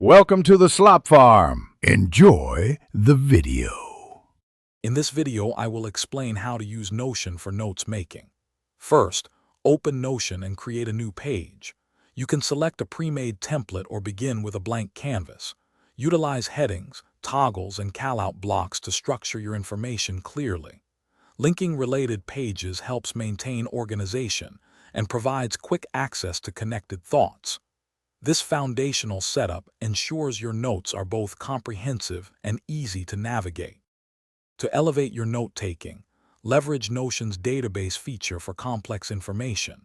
Welcome to the Slop Farm. Enjoy the video. In this video, I will explain how to use Notion for notes making. First, open Notion and create a new page. You can select a pre-made template or begin with a blank canvas. Utilize headings, toggles, and callout blocks to structure your information clearly. Linking related pages helps maintain organization and provides quick access to connected thoughts. This foundational setup ensures your notes are both comprehensive and easy to navigate. To elevate your note-taking, leverage Notion's database feature for complex information.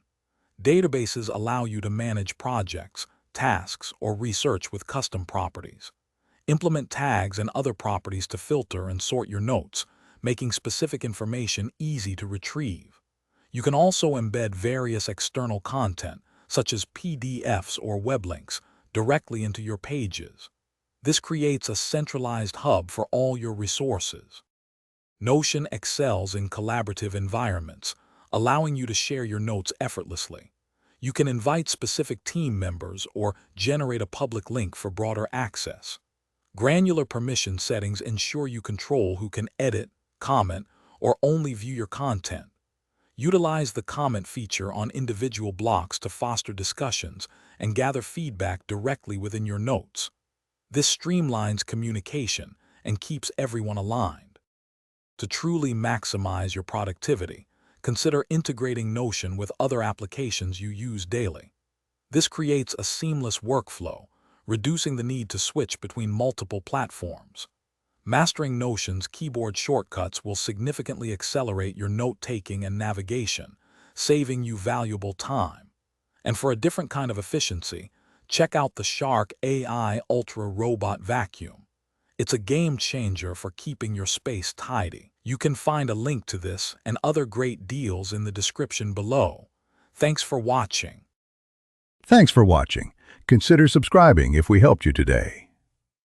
Databases allow you to manage projects, tasks, or research with custom properties. Implement tags and other properties to filter and sort your notes, making specific information easy to retrieve. You can also embed various external content, such as PDFs or web links, directly into your pages. This creates a centralized hub for all your resources. Notion excels in collaborative environments, allowing you to share your notes effortlessly. You can invite specific team members or generate a public link for broader access. Granular permission settings ensure you control who can edit, comment, or only view your content. Utilize the comment feature on individual blocks to foster discussions and gather feedback directly within your notes. This streamlines communication and keeps everyone aligned. To truly maximize your productivity, consider integrating Notion with other applications you use daily. This creates a seamless workflow, reducing the need to switch between multiple platforms. Mastering Notion's keyboard shortcuts will significantly accelerate your note-taking and navigation, saving you valuable time. And for a different kind of efficiency, check out the Shark AI Ultra Robot Vacuum. It's a game changer for keeping your space tidy. You can find a link to this and other great deals in the description below. Thanks for watching. Thanks for watching. Consider subscribing if we helped you today.